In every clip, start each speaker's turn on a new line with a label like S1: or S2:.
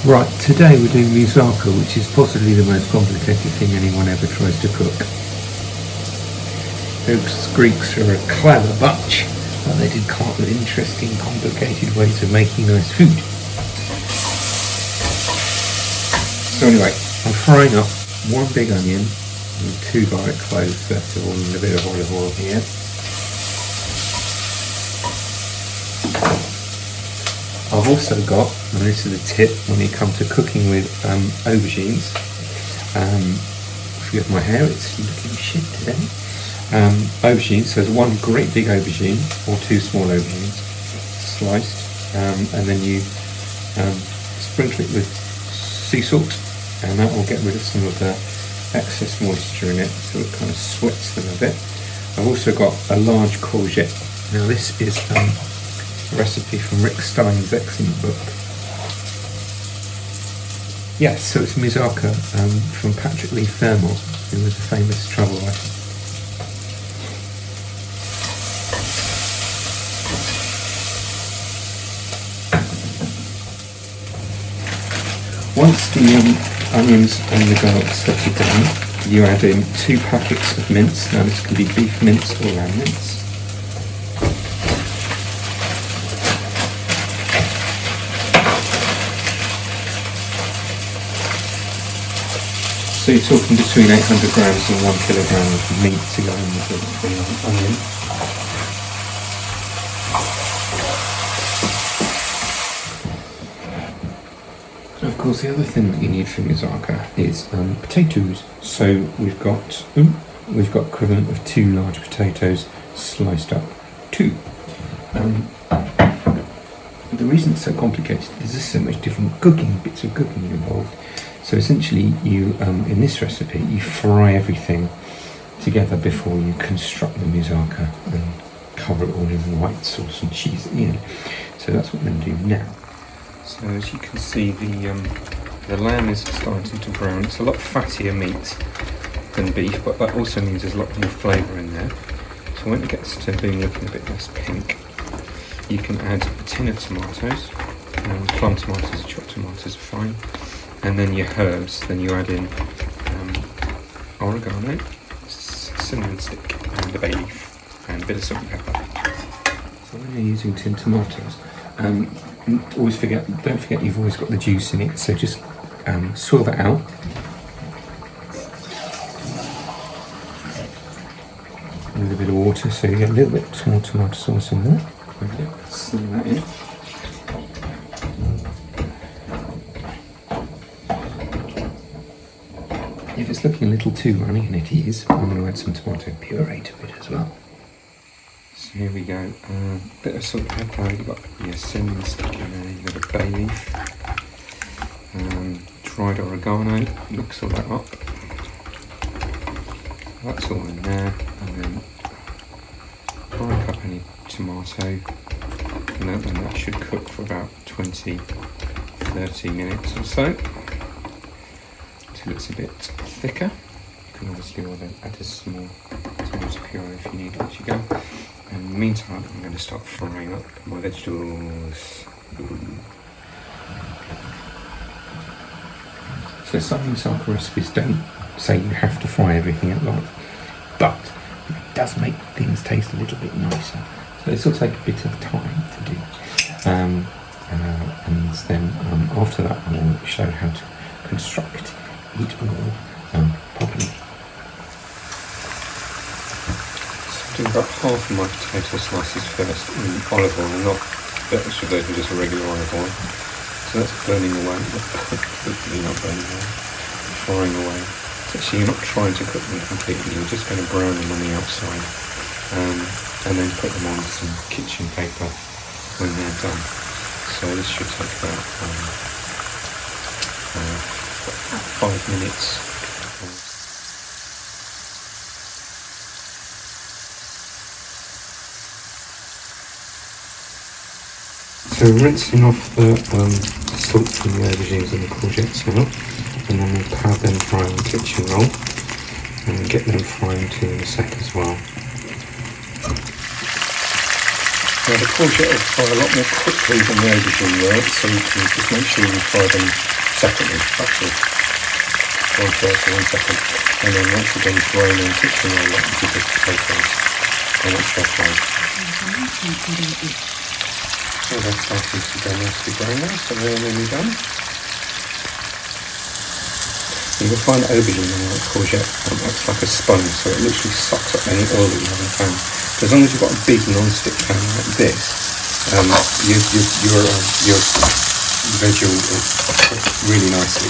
S1: Right, today we're doing moussaka, which is possibly the most complicated thing anyone ever tries to cook. Those Greeks are a clever bunch, but they did come up with interesting, complicated ways of making nice food. So anyway, I'm frying up one big onion and 2 garlic cloves, first of all, and a bit of olive oil here. I've also got, and this is a tip when you come to cooking with aubergines, forgive my hair, it's looking shit today. Aubergines, so there's one great big aubergine or 2 small aubergines sliced, and then you sprinkle it with sea salt, and that will get rid of some of the excess moisture in it, so it kind of sweats them a bit. I've also got a large courgette. Now this is recipe from Rick Stein's excellent book. Yes, so it's moussaka from Patrick Leigh Fermor, who was a famous travel writer. Once the onions and the garlic settle down, you add in 2 packets of mince. Now this can be beef mince or lamb mince. So you're talking between 800 grams and 1 kilogram of meat to go in with the onion. And of course the other thing that you need for moussaka is potatoes. So we've got equivalent of 2 large potatoes sliced up 2. The reason it's so complicated is there's so much different bits of cooking involved. So essentially you, in this recipe, you fry everything together before you construct the moussaka and cover it all in white sauce and cheese at the end. So that's what we're going to do now. So as you can see, the lamb is starting to brown. It's a lot fattier meat than beef, but that also means there's a lot more flavour in there. So when it gets to being looking a bit less pink, you can add a tin of tomatoes. Plum tomatoes or chopped tomatoes are fine. And then your herbs, then you add in oregano, cinnamon stick, and a bay leaf, and a bit of salt and pepper. So when you're using tinned tomatoes, don't forget you've always got the juice in it, so just swirl that out. With a bit of water, so you get a little bit more tomato sauce in there. Okay, seal that in. If it's looking a little too runny, and it is, I'm going to add some tomato puree to it as well. So here we go, bit of salt and pepper, you've got your cinnamon stick in there, you've got a bay leaf, dried oregano, mix all that up. That's all in there, and then break up any tomato, and that should cook for about 20-30 minutes or so. It's a bit thicker. You can obviously add a small tomato puree if you need as you go. And in the meantime, I'm going to start frying up my vegetables. So some moussaka recipes don't say you have to fry everything at once, but it does make things taste a little bit nicer. So this will take a bit of time to do. And then after that, I will show how to construct it all properly. So do about half of my potato slices first in olive oil, not those are just a regular olive oil. So that's burning away, hopefully not burning away, frying away. So actually you're not trying to cook them completely, you're just going to brown them on the outside, and then put them on some kitchen paper when they're done. So this should take about 5 minutes. So rinsing off the salt from the aubergines and the courgettes now, and then we'll have them fry on the kitchen roll and get them frying too in a sec as well. Now the courgette will fry a lot more quickly than the aubergine will, so you can just make sure you fry them separately. That's all. One first and 1 second. And then once you're done frying and touching all that into the potatoes, and once they're fried. So they're starting to go nicely brown now, so they're nearly done. You will find aubergine and like courgette acts like a sponge, so it literally sucks up any oil that you have in the pan. So as long as you've got a big non-stick pan like this, your veg will cook really nicely.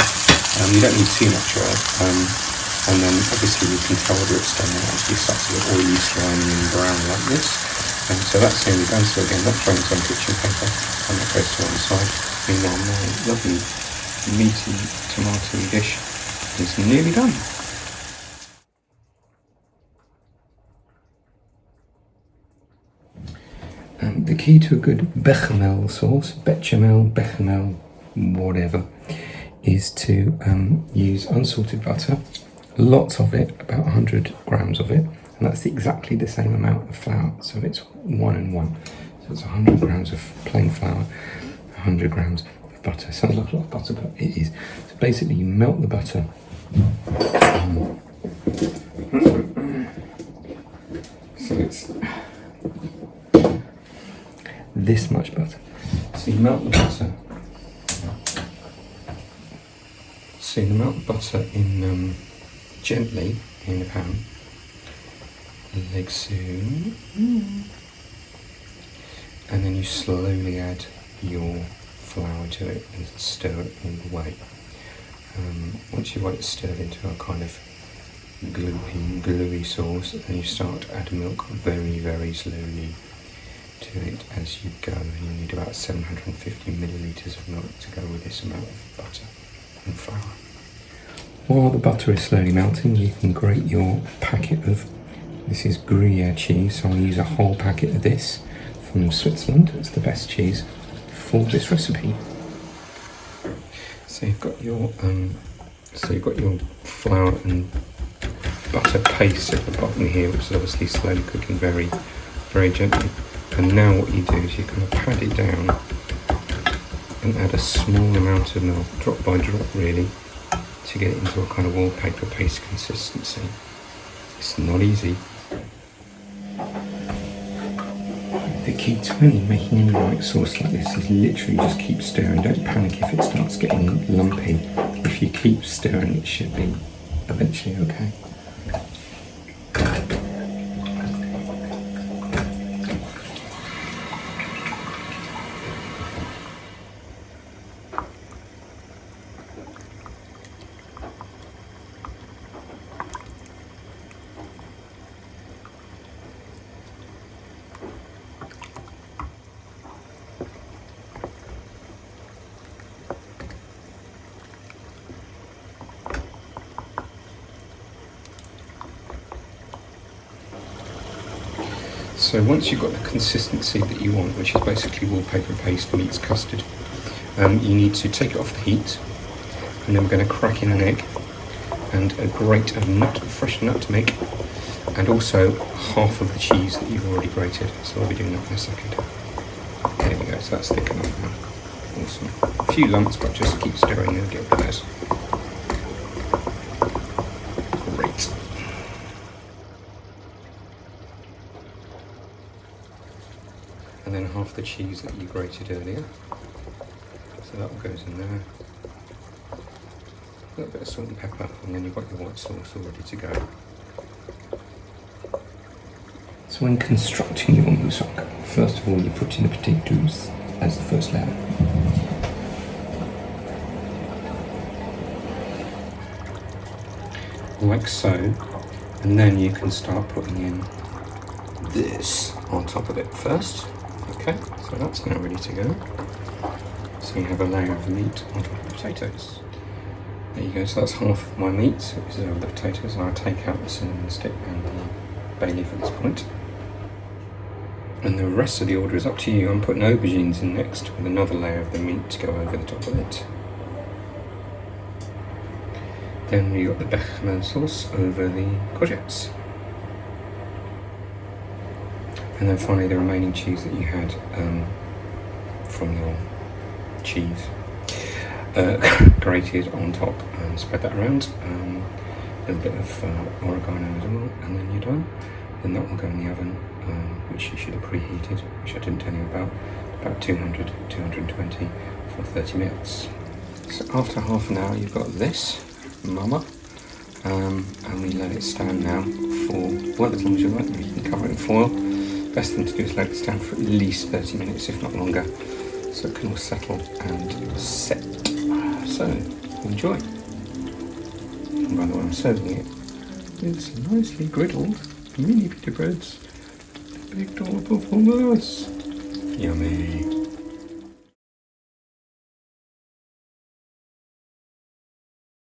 S1: You don't need too much oil, and then obviously you can tell whether it's done or not. It starts to get oily, slimy and brown like this. So that's nearly done. So again, that throws on kitchen paper, and that goes to one side. Meanwhile, my lovely meaty tomato dish is nearly done. The key to a good bechamel sauce, bechamel, whatever, is to use unsalted butter, lots of it, about 100 grams of it, and that's exactly the same amount of flour, so it's 1 and 1. So it's 100 grams of plain flour, 100 grams of butter. Sounds like a lot of butter, but it is. So basically you melt the butter. So it's this much butter. So you melt the butter. So you melt the butter in gently in the pan, like so, and then you slowly add your flour to it and stir it all the way. Once you've got it stirred into a kind of gluey sauce, then you start to add milk very, very slowly to it as you go, and you need about 750 millilitres of milk to go with this amount of butter and flour. While the butter is slowly melting, you can grate your packet of, this is Gruyere cheese, so I'll use a whole packet of this from Switzerland. It's the best cheese for this recipe. So you've got your flour and butter paste at the bottom here, which is obviously slowly cooking very, very gently. And now what you do is you kind of pat it down and add a small amount of milk, drop by drop really, to get it into a kind of wallpaper paste consistency. It's not easy. The key to making any white sauce like this is literally just keep stirring. Don't panic if it starts getting lumpy. If you keep stirring, it should be eventually okay. So once you've got the consistency that you want, which is basically wallpaper paste meets custard, you need to take it off the heat, and then we're going to crack in an egg and grate a fresh nutmeg, and also half of the cheese that you've already grated. So I'll be doing that in a second. There we go, so that's thick enough now. Awesome. A few lumps, but just keep stirring and get those. Great. And then half the cheese that you grated earlier. So that goes in there. A little bit of salt and pepper, and then you've got your white sauce all ready to go. So when constructing your moussaka, first of all you put in the potatoes as the first layer. Like so, and then you can start putting in this on top of it first. Okay, so that's now ready to go. So you have a layer of meat on top of the potatoes. There you go, so that's half of my meat, so this is over the potatoes. I'll take out the cinnamon stick and the bay leaf at this point. And the rest of the order is up to you. I'm putting aubergines in next with another layer of the meat to go over the top of it. Then we got the bechamel sauce over the courgettes. And then finally the remaining cheese that you had from your cheese grated on top, and spread that around. A little bit of oregano as well, and then you're done. Then that will go in the oven, which you should have preheated, which I didn't tell you about 200, 220 for 30 minutes. So after half an hour you've got this mama, and we let it stand now for, well, as long as you like. You can cover it in foil. Best thing to do is let it stand for at least 30 minutes, if not longer, so it can all settle and set. So enjoy. And by the way, I'm serving it with some nicely griddled mini pita breads, baked all up of hummus. Yummy.